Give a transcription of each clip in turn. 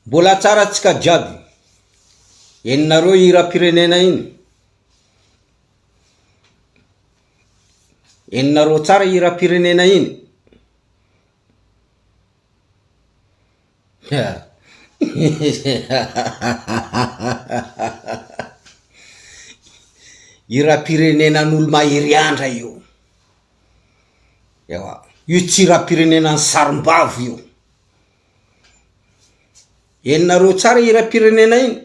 Mbola tsara tsika jiaby. Enareo ira-pirenena iny. Enareo tsara ira-pirenena iny. Ira-pirenenan'olo mahery andra io. Ewa, io tsy ira-pirenenan'ny sarim-bavo io. Enareo tsara ira-pirenena iny.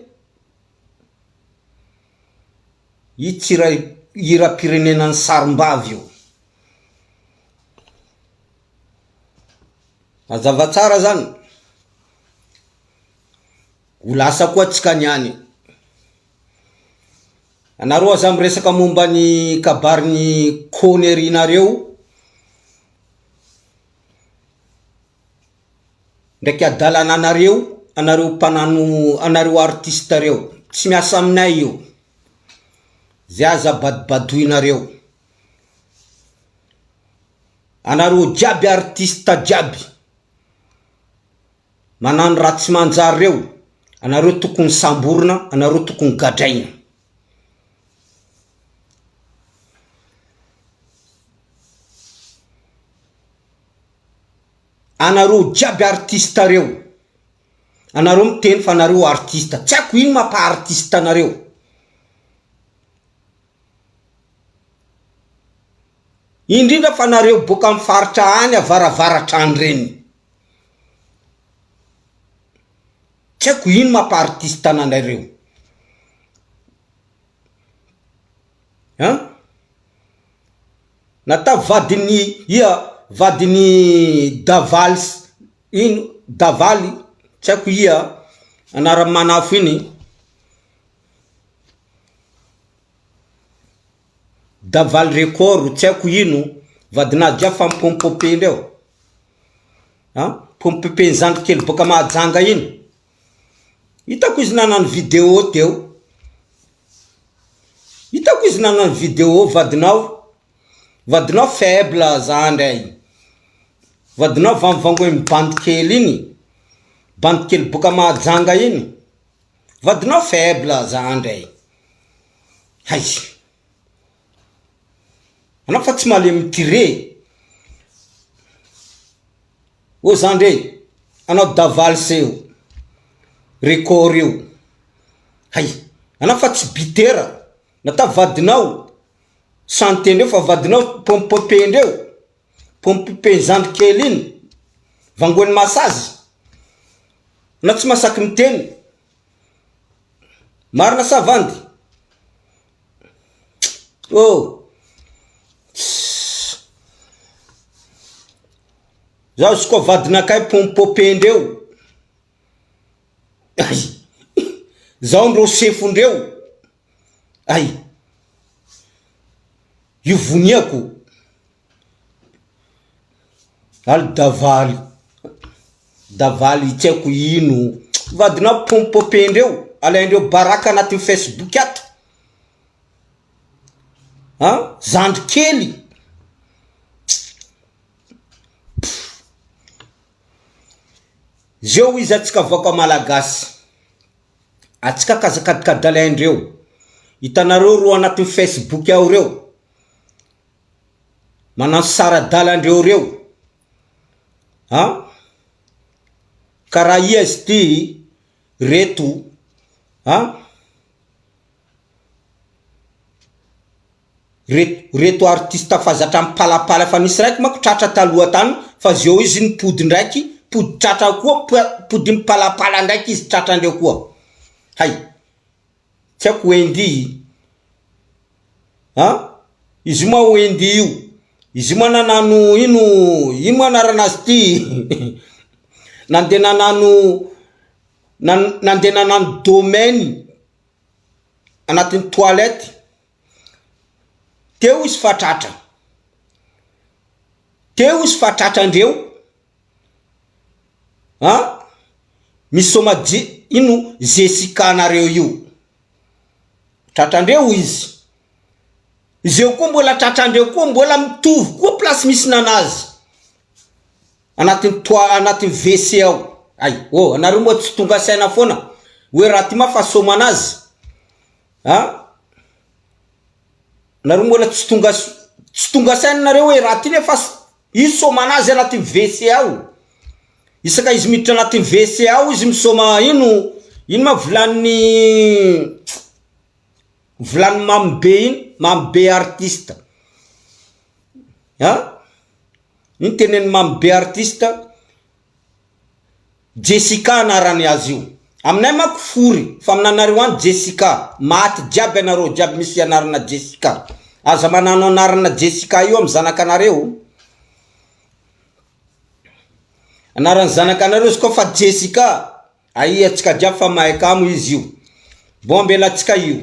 Io tsy ira-pirenenan'ny sarim-bavo io. Mazava tsara zany. Ho lasa koa tsika niany. Anareo aza miresaka momba ny kabarin'ny kônerinareo ndraiky adalananareo, anareo mpanano, anareo artiste reo. Tsy miasa aminay io. Zay aza badibadoinareo. Anareo jiaby artiste jiaby manano ratsy manjary reo, anareo tokony samborina, anareo tokony gadraina. Anareo jiaby artiste reo, anareo miteny fa anareo artiste. Tsy haiko ino mampa artiste anareo. Indrindra fa anareo boka amin'ny faritra any avaravaratra any reny. Tsy haiko ino mampa artiste anareo. Nata vadiny vadiny Davaly ino Davaly, tsy haiko anara manafo iny. Davaly record, tsy haiko ino vadinazy dia fa mipompope ndreo. Pompope zandrikely boka Mahajanga iny. Hitako izy nanano vidéo teo. Hitako izy nanano vidéo vadinao faible zandray. Vadinao vangivangoe bandikely iny. Bandikely boka Mahajanga iny. Vadinao faible zandray. Hay. Anao fa tsy mahalemy mitire. O zandray, anao Davaly seo. Record io. Hay. Anao fa tsy bitera. Nata vadinao santé ndreo fa vadinao pompope ndreo. Pompope zandrikely iny. Vangoany masazy. Na tsy masaky miteny. Marina savandy. Oh. Zaho izy koa vadinakay pompope ndreo. Ay. Zaho ndreo sefo ndreo. Ay. Io voniako. Al Davaly. Davaly tsy haiko ino. Vadinao pompope ndreo. Alaindreo baraka anaty Facebook ato. Zandrikely. Zeo izy atsika voaka malagasy. Atsika kazakadikadalaindreo. Hitanareo ro anaty Facebook ao reo. Manano saradalandreo reo. Karaha izy ty reto. Reto artiste fazatra mipalapala fa nisy raiky manko tratra taloha tany fa zeo izy nipody ndraiky, pody tratra koa, pody mipalapala ndraiky izy tratra ndreo koa. Hay. Tsy haiko Wendy. Izy moa Wendy io. Izy moa nanano ino moa anaranazy ty. Nande nanano domaine anatin'ny toilette. Teo izy fatratra. Teo izy fatratra ndreo. Misoma ino Jessica nareo io. Tratra ndreo izy. Izeo koa mbola tratra ndreo koa mbola mitovy koa place misy nanazy. Anatin'ny WC ao. ay anareo moa tsy tonga saina foana hoe raha ty mafa somana azy anareo mbola tsy tonga saina nareo hoe raha ty nefa izy somana azy anaty WC ao isaka izy miditra anaty WC ao izy misoma ino ma volany mambe artiste iny teneny mambe artiste Jessica anarany azy io aminay mako fory fa aminanareo any Jessica maty jiaby anareo jiaby misy anarana Jessica aza manano anarana Jessica io am zanakanareo anaran'ny zanakanareo izy koa fa Jessica aia atsika jiaby fa mahay kamo izy io bombela atsika io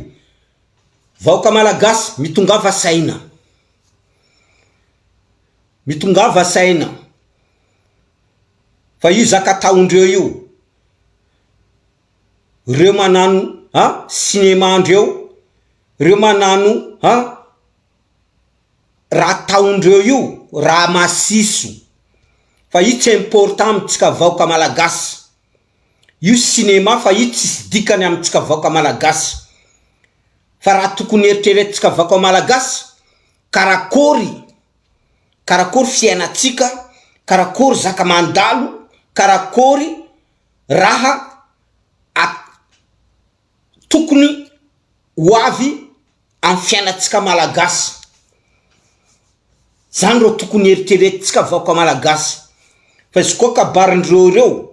vahoaka malagasy mitongava saina fa io zaka taondreo io reo manano cinéma andreo reo manano raha taondreo io raha masiso fa io tsy important amitsika vahoaka malagasy io cinéma fa io tsy dikany amitsika vahoaka malagasy fa raha tokony eritreretintsika vahoaka malagasy karakory fiainatsika karakory zaka mandalo karakory raha tokony hoavy am fiainatsika malagasy zany ro tokony eritreretintsika vahoaka malagasy fa izy koa kabarindreo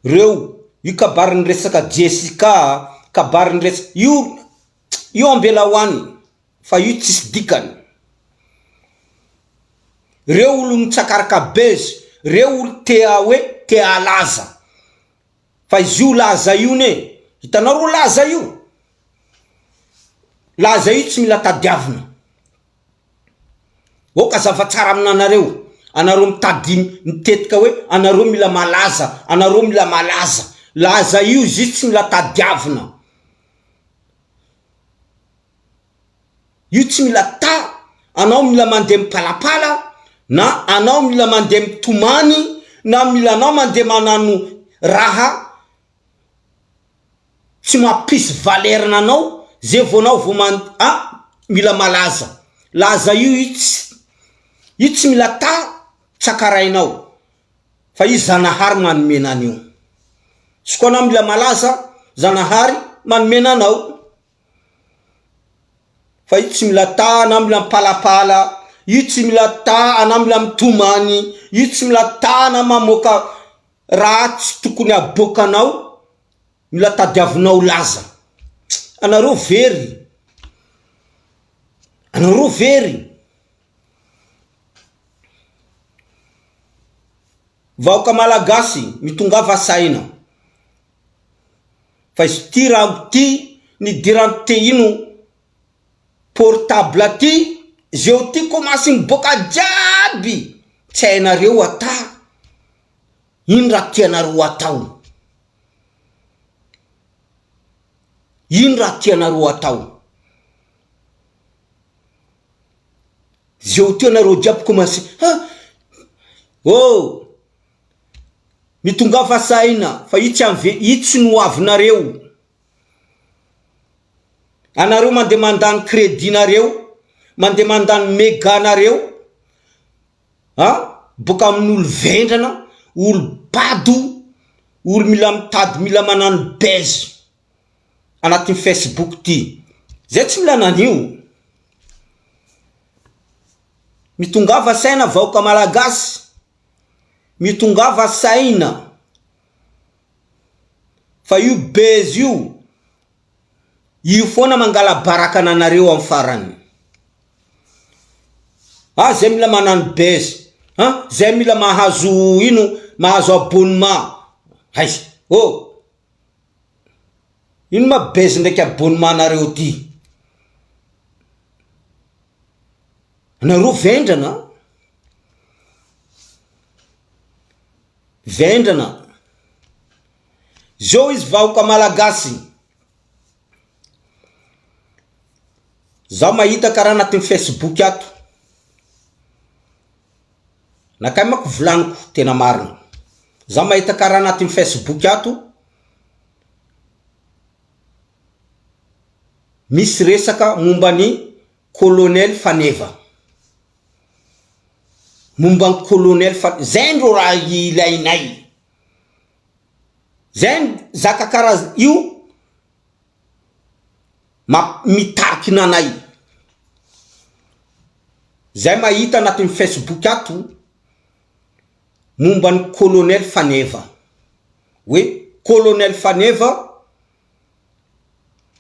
reo io kabariny resaka Jessica kabariny resaka io ambela hoany fa io tsisy dikany reo olo mitsakaraka bezy reo olo tea laza fa izy io laza io ne hitanaro laza io tsy mila tadiavina oka zavatsara aminanareo anareo mitady mitetika hoe anareo mila malaza laza io izy tsy mila tadiavina io tsy mila anao mila mandeha mipalapala na anao mila mandeha mitomany na mila anao mandeha manano raha tsy mampisy valerina anao zay vonao mila laza io tsy mila tsakarainao fa io Zanahary manomena anio sy koa anao mila malaza Zanahary manomena anao fa io tsy mila anao mila mipalapala io tsy mila anao mila mitomany io tsy mila anao mamoaka raha tsy tokony aboakanao mila tadiavinao laza anareo very vahoaka malagasy mitongava saina fa izy ty raha ty nidirany te ino portable ty zeo ty komasy miboaka jiaby tsy hainareo ino raha tianareo atao zeo ty anareo jiaby komasy mitongava saina fa io tsy noavinareo anareo mandeha mandany crédit nareo mandeha mandany méga nareo boka amin'olo vendrana olo bado olo mila mitady mila manano bezy anatin'ny Facebook ty zay tsy mila nanio mitongava saina vahoaka malagasy mitongava saina fa io bezy io foana mangala baraka nanareo am farany zay mila manano bezy zay mila mahazo abonnement ino ma bezy ndraiky abonnement nareo ty nareo vendrana zao izy vahoaka malagasy zaho mahita karaha anatin'ny Facebook ato nakay mako volaniko tena marina za mahita karaha anatin'ny Facebook ato misy resaka momba ny colonel Faneva. Momba ny colonel Faneva zay ndro raha ilainay. Zay zaka karaha io mitariky nanay. Zay mahita anatin'ny Facebook ato momba ny colonel Faneva. Oui, colonel Faneva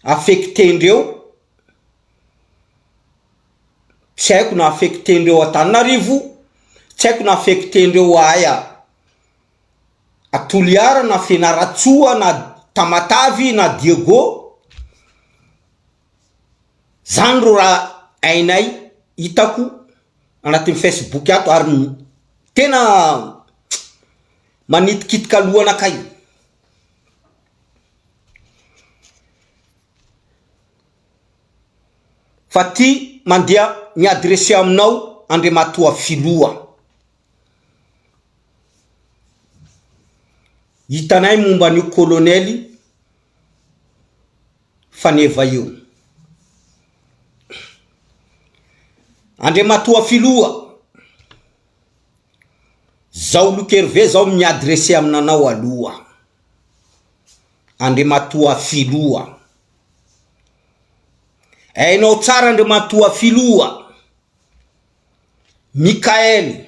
affectendreo tsy haiko na affectendreo Antananarivo, tsy haiko na affectendreo aya a Toliara na Fianaratsoa na Tamatavy na Diego. Zany ro raha ainay hitako anatin'ny Facebook ato ary tena manitikitika lohanakay. Fa ty mandeha ny adressé aminao Andriamatoa Filoha. Hitanay momba ny colonel Faneva io. Andriamatoa Filoha, zao lokerve zao mi adressé aminanao aloha. Andriamatoa Filoha. Ainao tsara Andriamatoa Filoha. Mikael.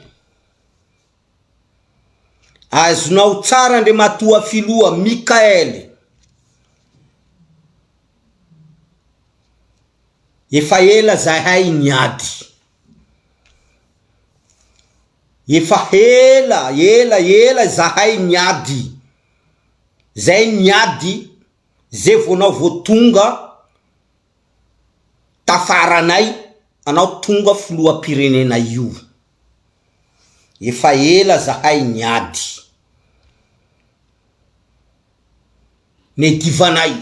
Azonao tsara Andriamatoa Filoha Mikael. Efa ela zahay niady. Efa ela zahay niady. Zay niady zay vonao vo tonga tafaranay anao tonga filoham-pirenena io. Efa ela zahay niady. Ne divanay.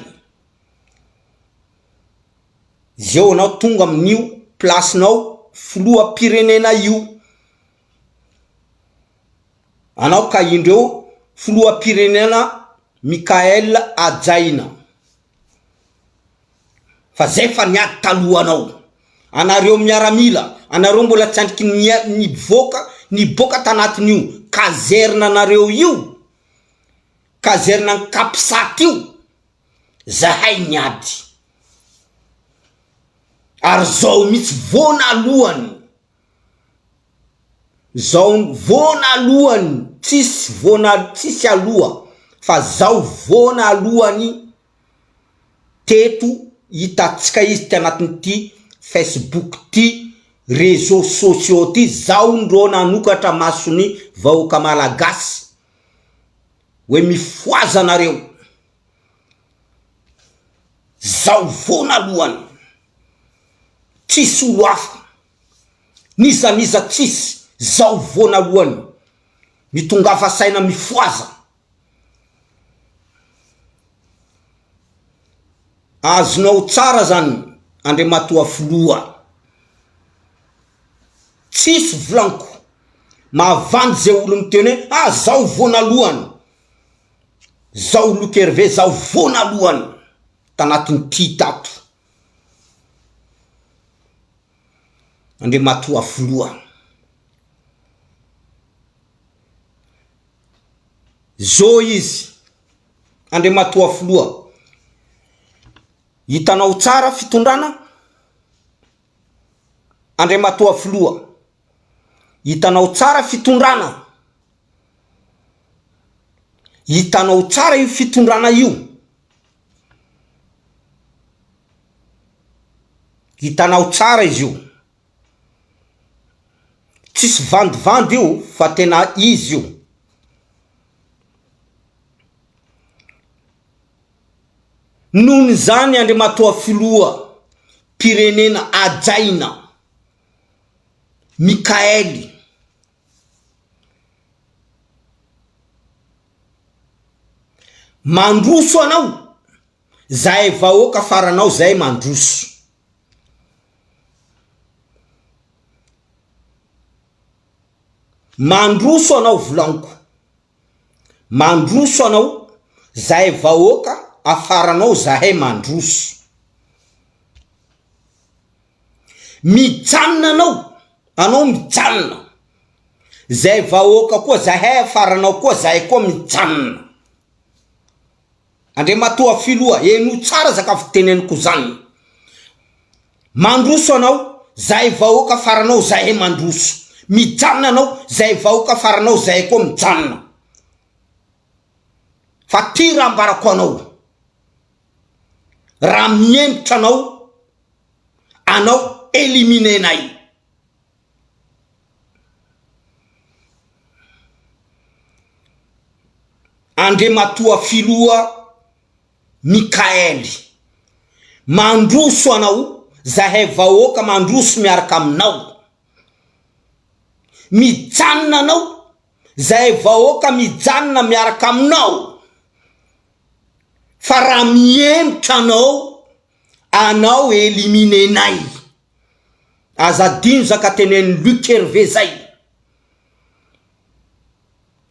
Zeo anao tonga amin'io placenao filoham-pirenena io. Anao ka indreo filoham-pirenena Mikael Ajaina. Fa zay fa niady talohanao. Anareo miaramila, anareo mbola tsy andriky niboka tanatin'io kazerna anareo io. Kazerna ny Kapisaty io. Zahay niady. Ary zao mitsy vona alohany. Zao vona alohany, tsisy aloha. Fa zao vona alohany teto hitatsika izy ty anatin'ity Facebook ty réseaux sociaux ty. Zao ndro nanokatra masony vahoaka malagasy hoe mifoaza nareo. Zao vona alohany. Tsisy olo hafa. Nizaniza tsisy. Zao vona alohany. Mitongafa saina mifoaza. Azonao tsara zany Andriamatoa Filoha. Tsisy volanko mahavandy zay olo miteny zao vona alohany. Zao lokerve zao vona alohany. Tanatin'ny ty tato. Andriamatoa Filoha. Zo izy Andriamatoa Filoha. Hitanao tsara fitondrana Andriamatoa Filoha. Hitanao tsara fitondrana. Hitanao tsara io fitondrana io. Hitanao tsara izy io. Tsisy vandivandy io fa tena izy io. Nohon zany Andriamatoa Filoha pirenena Ajaina Mikael. Mandroso anao. Zay vahoaka faranao zay mandroso. Mandroso anao volanko. mandroso anao zahay vahoaka afaranao zahay mandroso. Mijanona anao mijanona zahay vahoaka koa zahay afaranao koa zahay koa mijanona. Andriamatoa filoha eno tsara zakafo teneniko zany. Mandroso anao zahay vahoaka afaranao zahay mandroso. Mijanona anao zahay vahoaka afaranao zahay koa mijanona. Fa ty raha ambarako anao, raha miembotra anao éliminenay. Andriamatoa filoha Mikaely, mandroso anao zahay vahoaka mandroso miaraka aminao. Mijanona anao zahay vahoaka mijanona miaraka aminao. Fa raha miembotra anao éliminenay. Azadino zaka tenen'i Luc Hervé zay.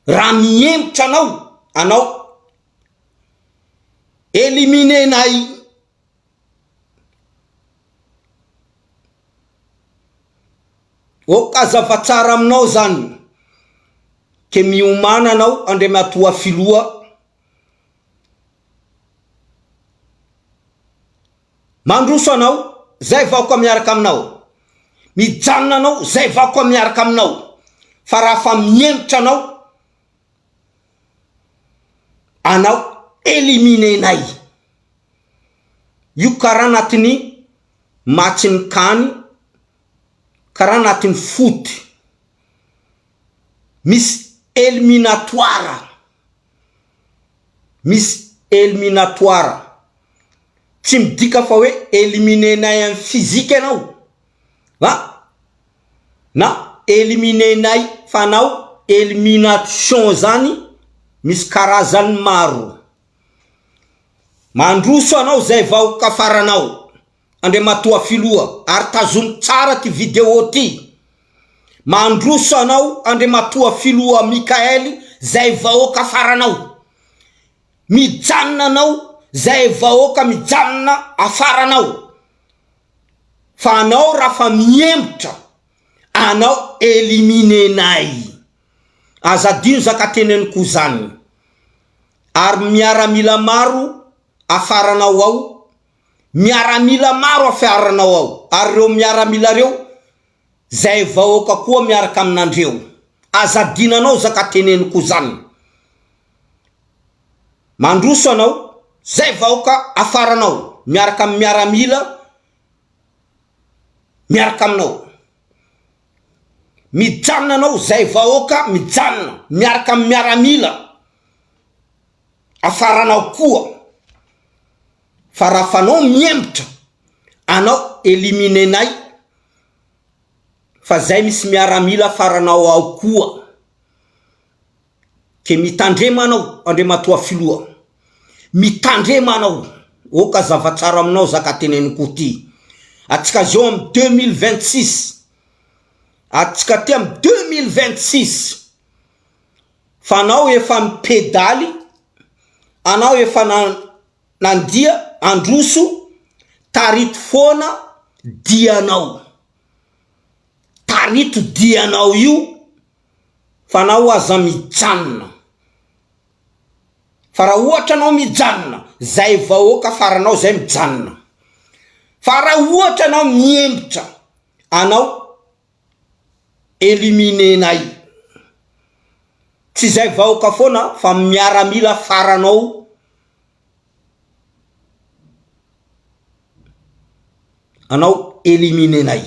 Raha miembotra anao éliminenay. Okazava tsara aminao zany ke miomana anao Andriamatoa filoha. Mandroso anao zay vahoaka miaraka aminao. Mijanona anao zay vahoaka miaraka aminao. Fa raha fa miembotra anao éliminenay. Io karaha anatin'ny matchy-ny kany, karaha anatin'ny foot. Misy éliminatoire. Misy éliminatoire. Tsy midika fa hoe éliminenay amin'ny physique anao. Na éliminenay fa anao élimination zany misy karazany maro. Mandroso anao zay vahoaka afaranao Andriamatoa filoha, ary tazomy tsara ty vidéo ty. Mandroso anao Andriamatoa filoha Mikaely zay vahoaka afaranao. Mijanona anao zay vahoaka mijanona afaranao. Fa anao raha fa miembotra anao éliminenay. Azadino zaka teneniko zany. Ary miaramila maro afaranao ao. Miaramila maro afaranao ao. Ary reo miaramila reo zay vahoaka koa miaraka aminandreo. Azadinanao zaka teneniko zany. Mandroso anao zay vahoaka afaranao miaraka amin'ny miaramila miaraka aminao. Mijanona anao zay vahoaka mijanona miaraka amin'ny miaramila afaranao koa. Fa raha fanao miembotra anao éliminenay. Fa zay misy miaramila afaranao ao koa. Ke mitandrema anao Andriamatoa filoha. Mitandrema anao. Oka zavatsara aminao zaka teneniko ty. Atsika zao amin'ny 2026. Atsika ty amin'ny 2026. Fa anao efa mipedaly. Anao efa nandia androso. Tarito foana dianao. Tarito dianao io. Fa anao aza mijanona. Fa raha ohatra anao mijanona zay vahoaka afaranao zay mijanona. Fa raha ohatra anao miembotra anao éliminenay. Tsy zay vahoaka foana fa miaramila afaranao anao éliminenay.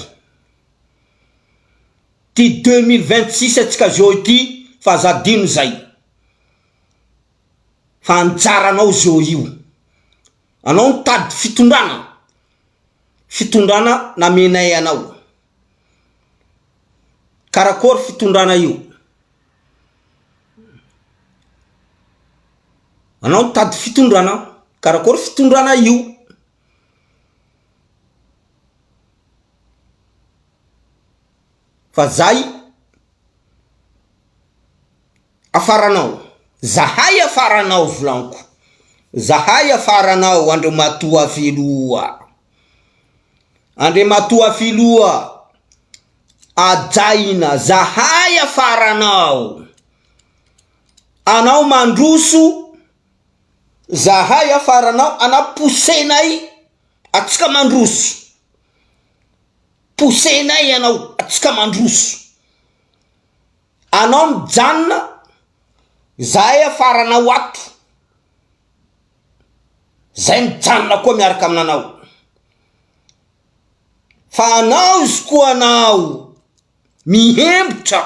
Ty 2026 atsika zao ity fa azadino zay. Fa anjaranao zao io. Anao mitady fitondrana. Fitondrana namenay anao. Karakory fitondrana io. Anao mitady fitondrana. Karakory fitondrana io. Fa zay afaranao. zahay afaranao volanko, zahay afaranao Andriamatoa filoha, Andriamatoa filoha ajaina, zahay afaranao, anao mandroso, zahay afaranao, anao posenay atsika mandroso, posenay anao atsika mandroso, anao mijanona, zahay afaranao ato, zay mijanona koa miaraka aminanao, fa anao izy koa anao mihembotra,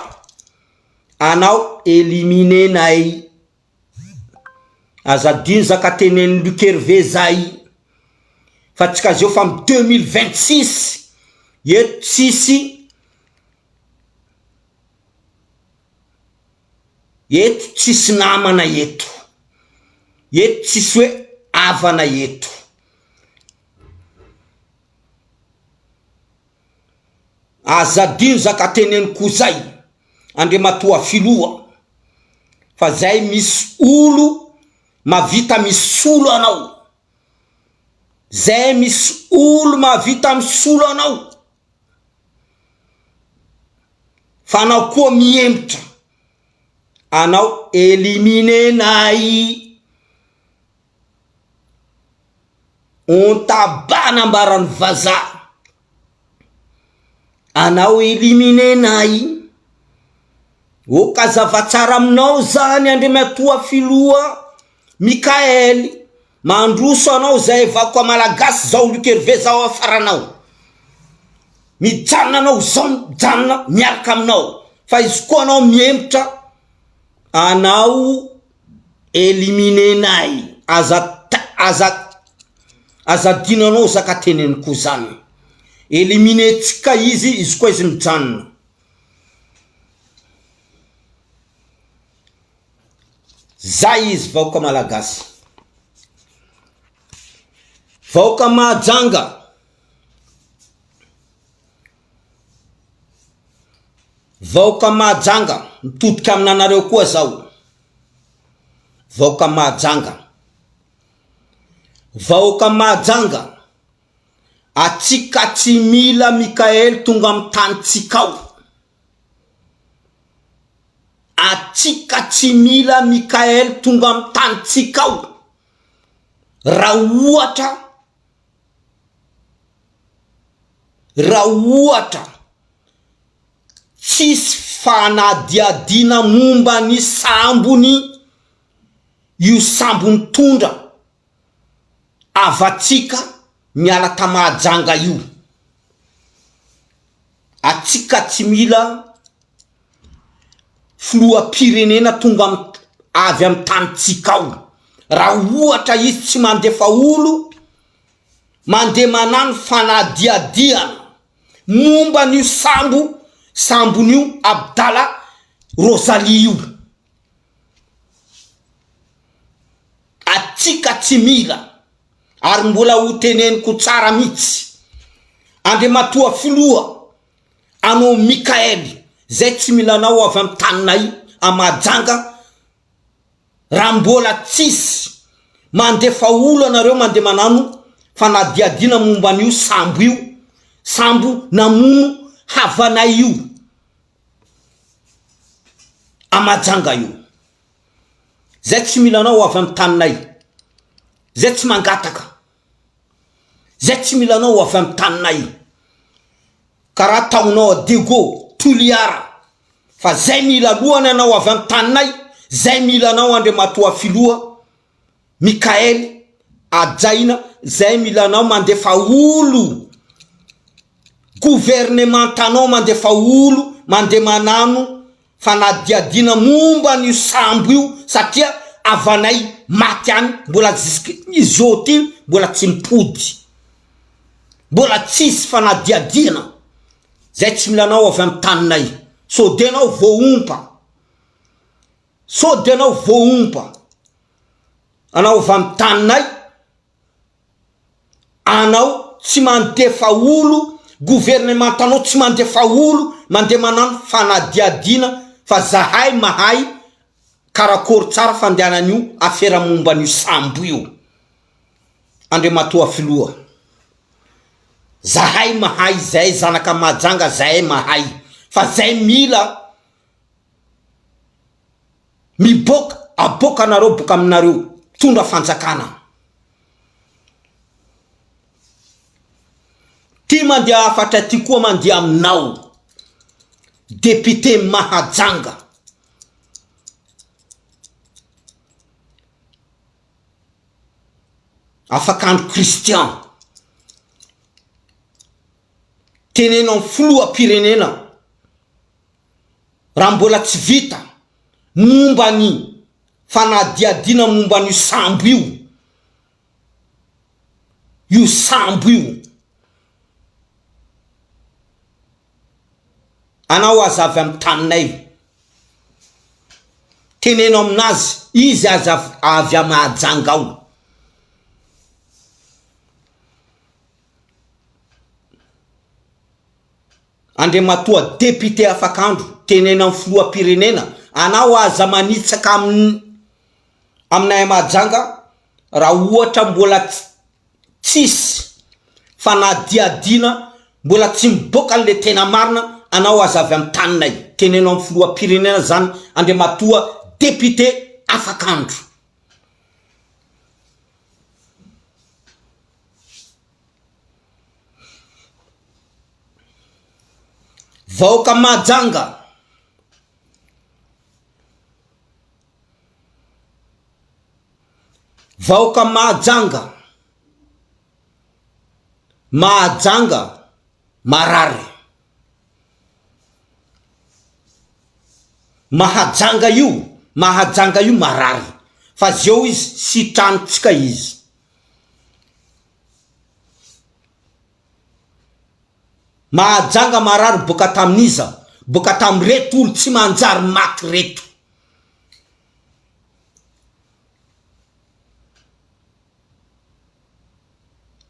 anao eliminenay. Azadino zaka tenen'ny Luc Hervé zay, fa tsika zao fa 2026 eto tsisy, eto tsisy namana eto, eto tsisy hoe avana eto. Azadino zaka tenen'ny ko zay Andriamatoa filoha, fa zay misy olo mavita misolo anao, zay misy olo mavita misolo anao, fa anao koa miembotra, anao eliminenay. On tabana ambaran'ny vazaha, anao eliminenay. O kazavatsara aminao zany Andriamatoa filoha Mikaely, mandroso anao zay vako malagasy zao Luc Hervé zao afaranao, mijanona anao zao mijanona miaraka aminao, fa izy koa anao miembotra, anao eliminenay. Azadino anao zaka tenen'ny ko zany, eliminetsika izy koa izy mijanona. Zay izy vahoaka malagasy, vahoaka mahajanga, vahoaka mahajanga, mitodika aminanareo koa zao, vahoaka mahajanga, vahoaka mahajanga, atsika tsy mila Mikaely tonga amin'ny tanitsikao, atsika tsy mila Mikaely tonga amin'ny tanitsikao, raha ohatra tsisy fanadiadina momba ny sambony, io sambony tondra avatsika miala tamahajanga io, atsika tsy mila filoham-pirenena tonga avy amin'ny tanitsikao, raha ohatra izy tsy mandefa olo mandeha manano fanadiadiana momba n'io sambon'io Abdala Rosalie io, atsika tsy mila. Ary mbola ho teneniko tsara mihitsy, Andriamatoa filoha anao Mikaely, zay tsy mila anao avy amin'ny taninay amahajanga, raha mbola tsisy mandefa olo anareo mandeha manano fanadiadiana momba n'io sambo io, sambo namono havanay io amahajanga io, zay tsy mila anao avy amin'ny taninay, zay tsy mangataka, zay tsy mila anao avy amin'ny taninay, karaha taonao Dego Toliara, fa zay mila lohany anao avy amin'ny taninay, zay mila anao Andriamatoa filoha Mikaely ajaina, zay mila anao mandefa olo, gouvernementanao mandefa olo mandeha manano fanadiadiana momba n'io sambo io, satria avanay maty any, mbola izo ty mbola tsy mipody, mbola tsisy fanadiadiana, zay tsy mila anao avy amin'ny taninay. Sode anao voompa, sode anao voompa, anao avy amin'ny taninay, anao tsy mandefa olo, gouvernementanao tsy mandefa olo mandeha manano fanadiadiana, fa zahay mahay karakory tsara fandehanan'io afera momban'io sambo io. Andriamatoa filoha, zahay mahay zay zanaka Mahajanga, zahay mahay fa zay mila miboka aboka nareo boka aminareo tondra fanjakana. Ty mandeha afatra ty koa mandeha aminao député Mahajanga. Afakandro Christian tenenao filoham-pirenena raha mbola tsy vita mombany fanadiadina momban'io sambo io sambo io. Anao azavy amin'ny taninay tenenao aminazy izy avy a Mahajanga ao. Andriamatoa député afakandro tenena amin'ny filoham-pirenena, anao aza manitsaka aminay Mahajanga raha ohatra mbola tsisy fanadiadina, mbola tsy miboka le tena marina, anao aza avy amin'ny taninay tenenao amin'ny filoham-pirenena zany Andriamatoa député afakandro. Vahoaka Mahajanga, vahoaka Mahajanga, Mahajanga marary. Mahajanga io marary fa zeo izy sy tranontsika izy. Mahajanga marary boka tamin'iza, boka tamreto olo tsy manjary maty reto.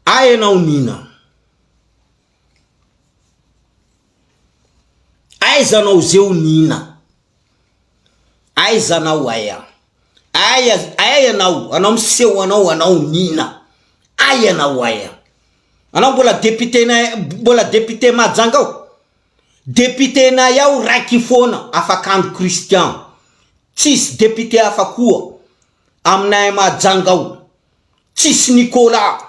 Aianao nina, aizanao zeo nina, aizanao aianao, anao miseho anao nina, aianao aia. Anao mbola député Mahajanga ao. Député na yao raiky fona afakandro Christian. Tsisy député hafa koa aminay Mahajanga ao. Tsisy Nicolas,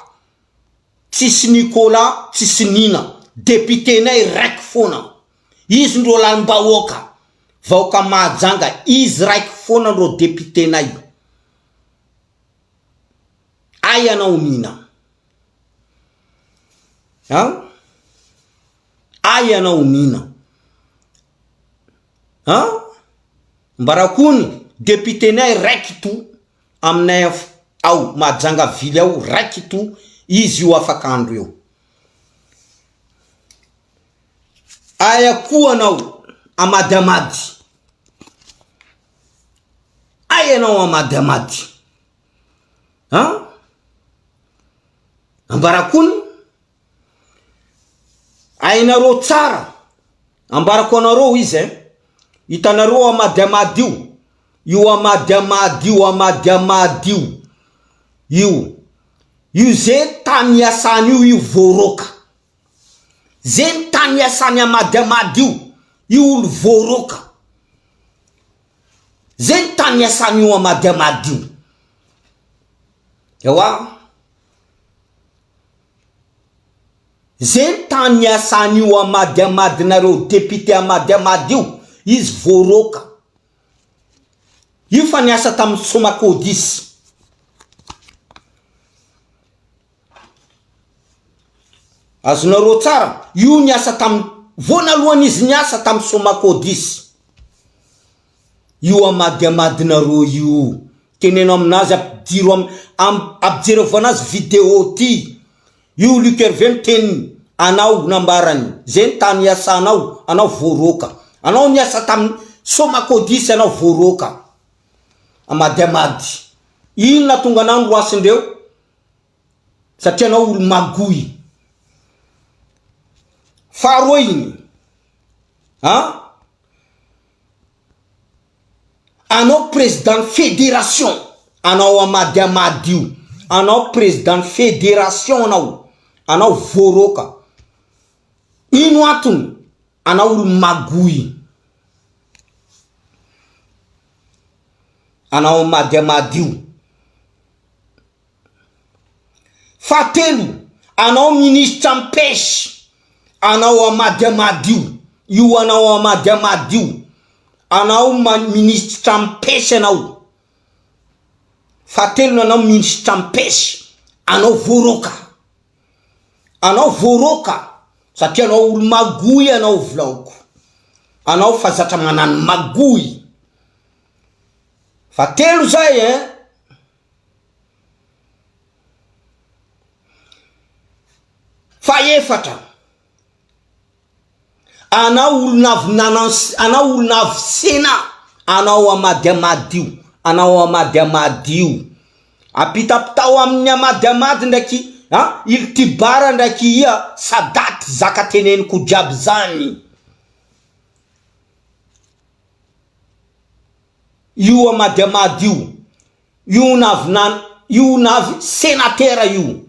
tsisy nina. Député nay raiky fona. Izy ndro lalim-bahoaka. Vahoaka Mahajanga, izy raiky fona ndro député nay. Aianao nina. Aianao nina. Mbarakony député nay raiky to aminay ao Mahajanga vily ao raiky to izy io afakandro io. Aia koa anao amadamady. Aianao amadamady. Ambarakony ainareo tsara, ambarako anareo izy hitanareo amadamady io ze tany iasany io voaroka. Ze tany iasany amadamady io olo voaroka. Ze tany iasany io amadamady ewa. Ze tany iasany io amadamady nareo député amadamady io izy voaroka. Io fa niasa tamin'ny Somakodisy. Azonareo tsara, io niasa tamin'ny voanalohany izy niasa tamin'ny Somakodisy. Io amadamady nareo io tenenao aminazy ampijerevao anazy vidéo ty. Io Lukerven ten anao nambarany ze tany iasanao anao voaroka. Anao niasa tamin'ny Somakodisy anao voaroka. Amadamady. Inona tonga anao roasindreo? Satria anao olo magoy. Faharoa iny. anao président fédération anao amady amadio anao président fédération anao voroka ino atony anao olo magoy anao amady amadio fatelo anao ministre ampesy anao amady amadio io anao amady amadio anao ministre ampesy fatelo anao ministre ampesy anao voroka satria anao olo magoy anao volaoko anao fa zatra manano magoy fatelo zay faefatra anao olo navinana anao olo navisena anao amady amadio apitapitao amin'ny amady ndraiky iltibara ndraiky ia sadaty zaka teneniko jiaby zany io amady io navinana io navy sénateur io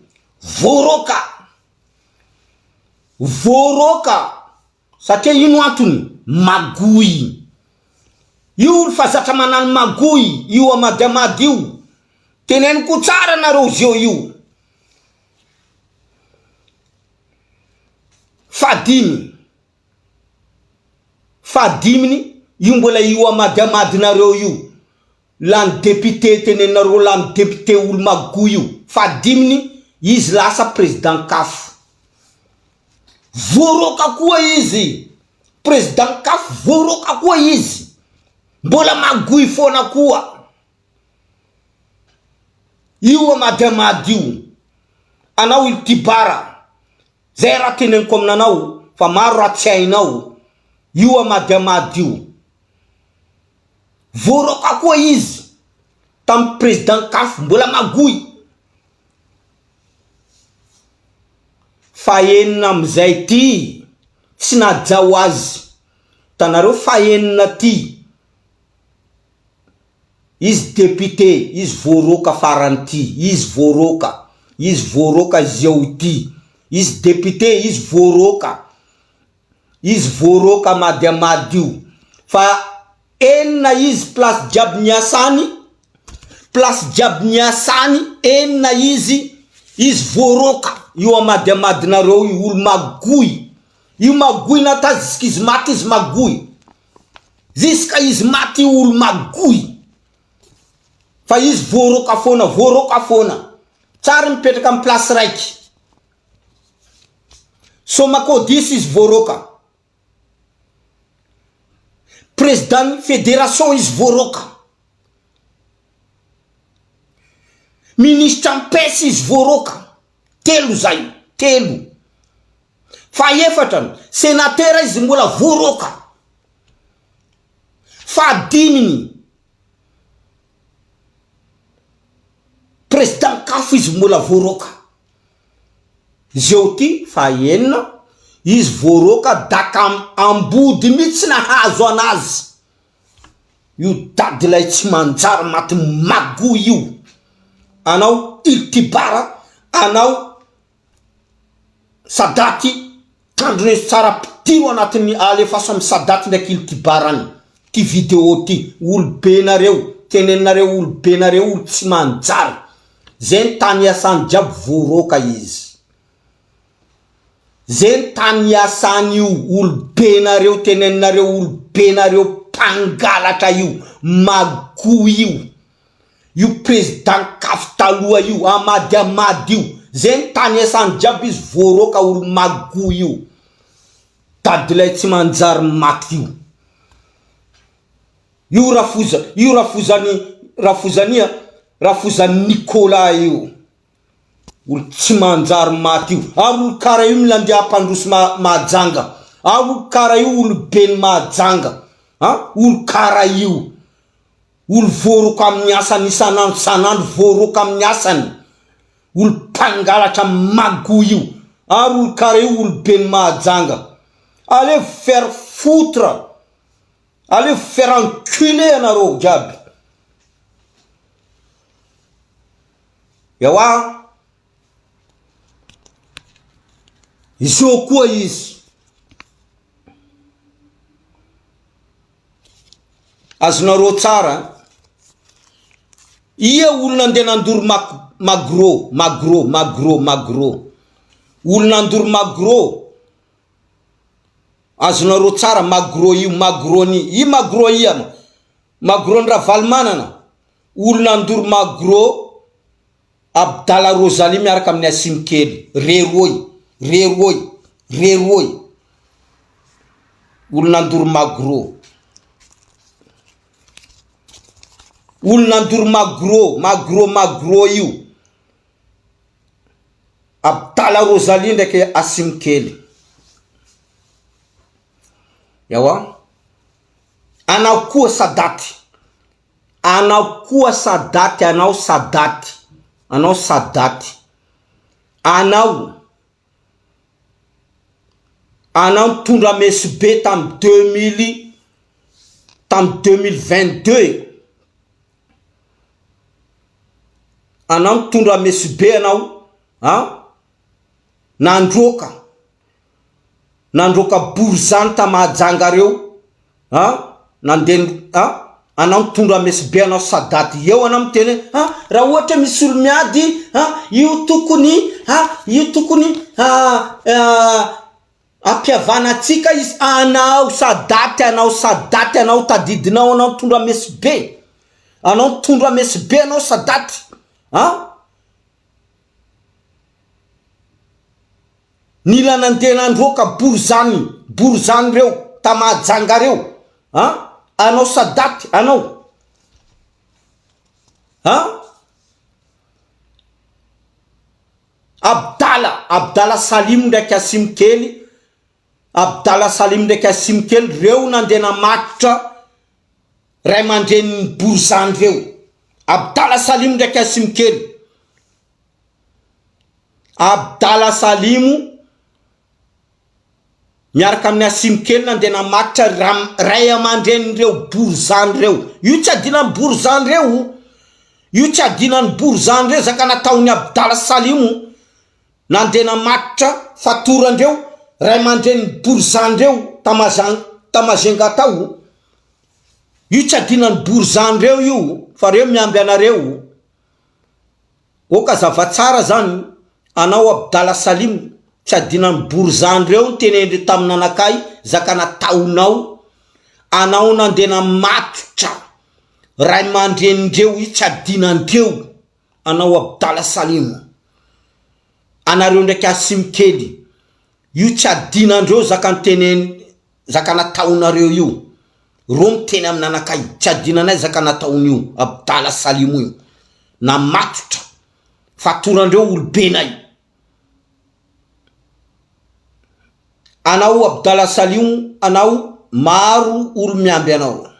voroka satria ino antony magoy io fa zatra manano magoy io amady io teneniko tsara nareo zio io fadiminy io mbola io amady nareo io lany député tenenareo lany député olo magoy io fadiminy izy lasa président CAF voroka koa izy président CAF voroka koa izy mbola magoy fona koa io amady io anao iltibara zay raha teneniko aminanao fa maro raha tsy hainao io amady io voroka koa izy tam président CAF mbola magoy fahenina amizay ty tsy najao azy tanareo fahenina ty izy député izy voroka farany ty izy voroka zio ty izy député izy voroka amady io fa enina izy place jiaby niasany enina izy voroka io amady nareo io olo magoy io magoy nata ziska izy maty izy magoy ziska izy maty olo magoy fa izy voroka fona tsara mipetraka amin'ny place raiky somakodisy izy voroka président fédération izy voroka ministre ampesy izy voroka telo faefatra sénateur izy mbola voroka fadiminy président CAF izy mbola voroka zio ty fahenina izy voroka daka ambody mitsy nahazo anazy io dadilay tsy manjary maty magoy io anao iltibara anao sadaty tandrone tsara pitiro anatiny alefaso amy sadaty ndraiky iltibarany ty vidéo ty olobe nareo teneninareo olobe nareo olo tsy manjary zay tany asany jiaby voroka izy zay tany asany io olobe nareo teneninareo olobe nareo pangalatra io magoy io président CAF taloha io amady io zay tany asany jiaby izy voroka olo magoy io dadilay tsy manjary maty io rafuzany Nicolas io olo tsy manjary maty io olo kara io milandia apandroso mahajanga olo kara io olo beny mahajanga olo kara io olo voroka amin'ny asany isanandro voroka amin'ny asany olo pangalatra magoy io olo kara io olo beny mahajanga allez faire foutre Allez vous faire enculer anareo jiaby. Yawa izo koa izy azonareo tsara. Ia olona andeha nandoro magro olona nandoro magro azonareo tsara. Magro io magroni magro iana magroni raha valmanana olona nandoro magro Abdala Rosalie miaraka amin'ny Asimkely reroy olona nandoro magro olona nandoro magro io Abdala Rosalie ndraiky Asimkely. Yawa anao koa Sadaty anao mitondra mesy be tam 2022 anao mitondra mesy be anao nandroka Borzany tamajanga nanden anao mitondra mesy be anao Sadaty. Eo anao miteny raha ohatra misy olo miady io tokony ampiavanatsika izy. Anao Sadaty anao tadidinao anao mitondra mesy be anao Sadaty nila nandeha nandroka Borzany reo tamajanga reo anao Sadaty anao Abdala Salim ndraiky Asimkely reo nandeha namatotra ray aman-dreniny Borzany reo. Abdala Salim ndraiky Asimkely. Abdala Salim miaraka amin'ny Asimkely nandeha namatotra ray aman-dreniny reo Borzany reo. Io tsy adinany Borzany reo zaka nataony Abdala Salim nandeha namatotra fatorandreo ray aman-dreniny Borzany reo tamazenga tao. Io tsy adinany Borzany reo io fa reo miamby anareo. Oka zavatsara zany anao Abdala Salim tsy adinany Borzany reo tenendry taminanakay zaka nataonao anao nandeha namatotra ray aman-drenindreo. Io tsy adinandreo anao Abdala Salim. Anareo ndraiky Asimkely io tsy adinandreo zaka nataonareo io. Ro miteny aminanakay tsy adinanay zaka nataon'io Abdala Salim io namatotra fatorandreo olobenay. Anao Abdala Salim anao maro olo miamby anao.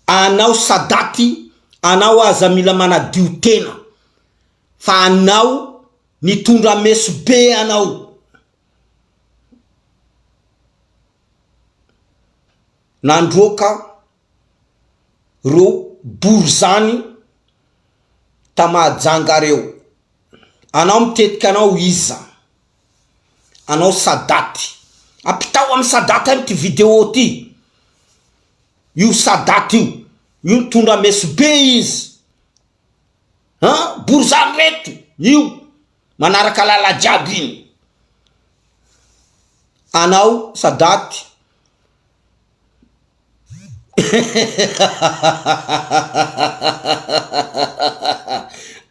Anao Sadaty anao aza mila manadio tena fa anao nitondra mesy be anao. Nandroka ro Borzany tamajanga reo. Anao mitetika anao iza anao Sadaty apitao amin'ny Sadaty amin'ny ty video ty. Io Sadaty io mitondra mesy be izy Borzany reto io manaraka lala jiaby iny. Anao Sadaty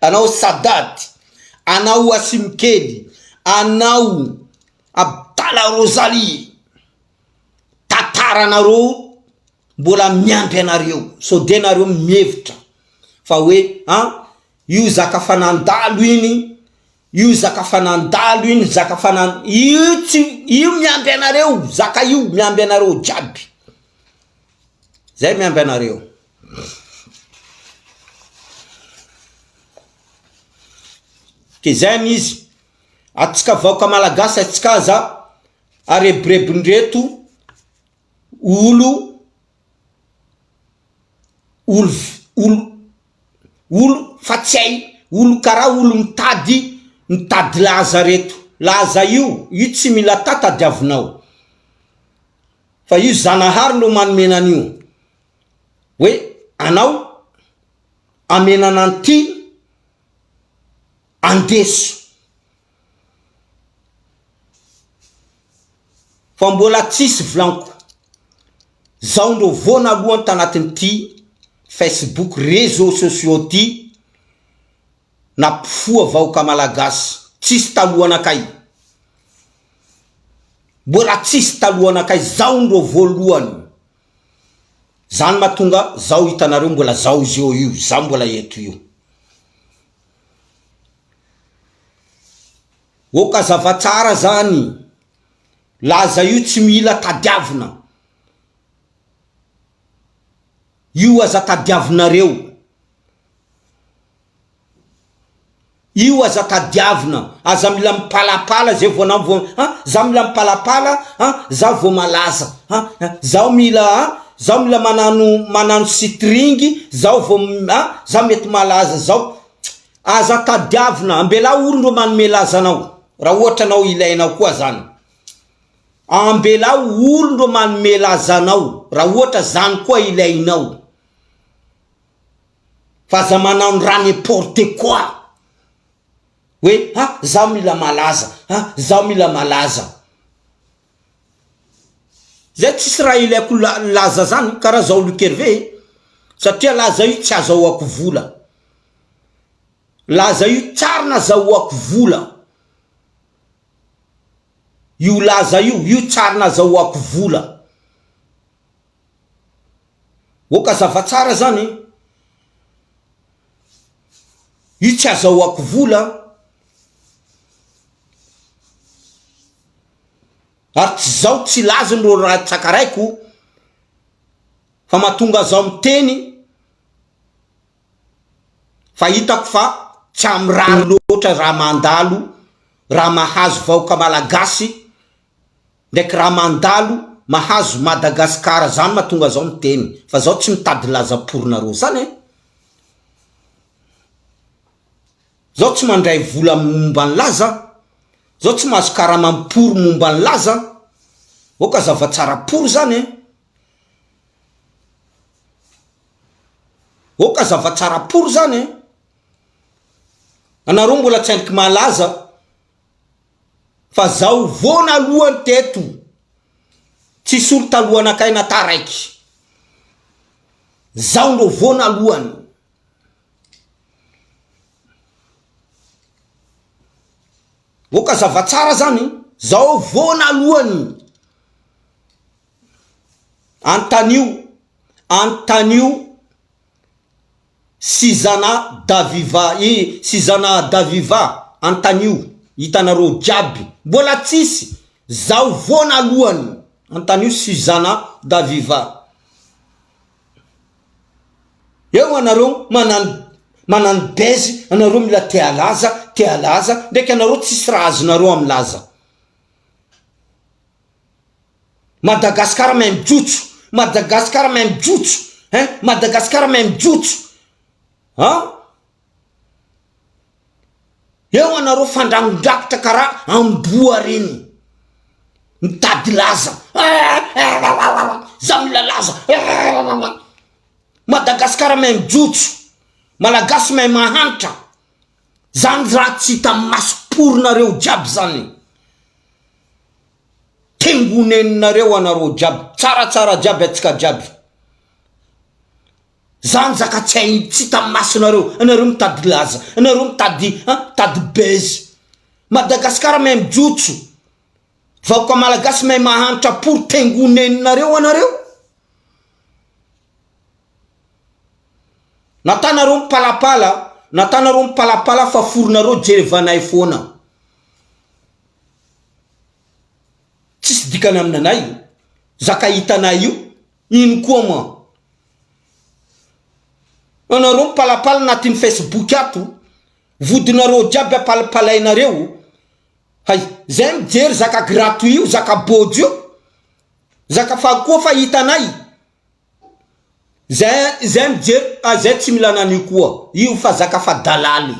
anao Sadaty anao Asimkely anao Abdala Rosalie tataranareo mbola miamby anareo sode nareo mihevitra fa hoe io zaka fanandalo iny io miamby anareo zaka io miamby anareo jiaby. Zay miamby anareo. Ke zany izy atsika vaoka malagasy atsika za arebrebindreto olo fa tsy hay, olo kara olo mitady laza reto. Laza io tsy mila tatadiavinao, fa io Zanahary no manomenan'io hoe anao amenana anty andeso. Fa mbola tsisy volanko zao ndo vona aloha tanatin'ity Facebook réseaux sociaux ty nampifoa vahoaka malagasy. Tsisy talohanakay, mbola tsisy talohanakay, zao ndo voalohany. Zany matonga zao hitanareo mbola zao izy io, zao mbola eto io. Oka zavatsara zany, laza io tsy mila tadiavina. Io aza tadiavinareo, io aza tadiavina, aza mila mipalapala zay vonamvo, za mila mipalapala, za vo malaza, zao mila manano sitringy, zao vo za mety malaza zao. Aza tadiavina, ambela olo ndo manome laza anao, raha ohatra anao ilainao koa zany. Ambela olo ndo manome laza anao, raha ohatra zany koa ilainao. Fa za manano raha n'importe quoi. Oui, za mila malaza, za mila malaza. Zay tsisy raha ilaiko laza zany, karaha zao Luc Hervé, satria laza io tsy azahoako vola. Laza io tsara nazahoako vola. Io laza io tsara nazahoako vola. Oka zavatsara zany, io tsy azahoako vola. Ary tsy zao tsy laza ndo raha tsakaraiko, fa matonga zao miteny fa hitako fa tsy amrary loatra raha mandalo, raha mahazo vahoaka malagasy, ndraiky raha mandalo mahazo Madagasikara. Zany matonga zao miteny, fa zao tsy mitady laza porinareo zany. Zao tsy mandray vola momba ny laza, zao tsy mahazo karamam-poro momba ny laza. Oka zavatsara poro zany. Oka zavatsara poro zany. Anareo mbola tsy andriky malaza, fa zao vona alohany teto, tsisy olo talohanakay na taraiky. Zao ndo vona alohany. Oka zavatsara zany, zao vona alohany. Antanio Sizana Daviva, Antanio, hitanareo jiaby, mbola tsisy, zao vona alohany. Antanio Sizana Daviva. Eo anareo manano bezy, anareo mila tea laza, ndraiky anareo tsisy raha azonareo amy laza. Madagasikara même jutsu, Madagasikara même jutsu, Madagasikara même jutsu. Eo anareo fandragondrakotra kara amboa reny, mitady laza, za mila laza. Madagasikara même jutsu, malagasy même mahantra. Zany raha tsy hita maso porinareo jiaby zany. Tengoneninareo anareo jiaby, tsaratsara jiaby atsika jiaby. Zany zaka tsy hita masonareo, anareo mitady laza, anareo mitady bezy. Madagasikara même jutsu, vahoaka malagasy même mahantra por, tengoneninareo anareo. Natanareo mipalapala fa forinareo jerevanay foana. Tsisy dikany aminanay, zaka hitanay io, ino koa ma. Anareo mipalapala anatin'ny Facebook ato, vodinareo jiaby apalapalainareo, hay zay mijery zaka gratuit io zaka bôdy io zaka fa koa fa hitanay zay mijery zay tsy mila nanio koa io fa zaka fa dalaly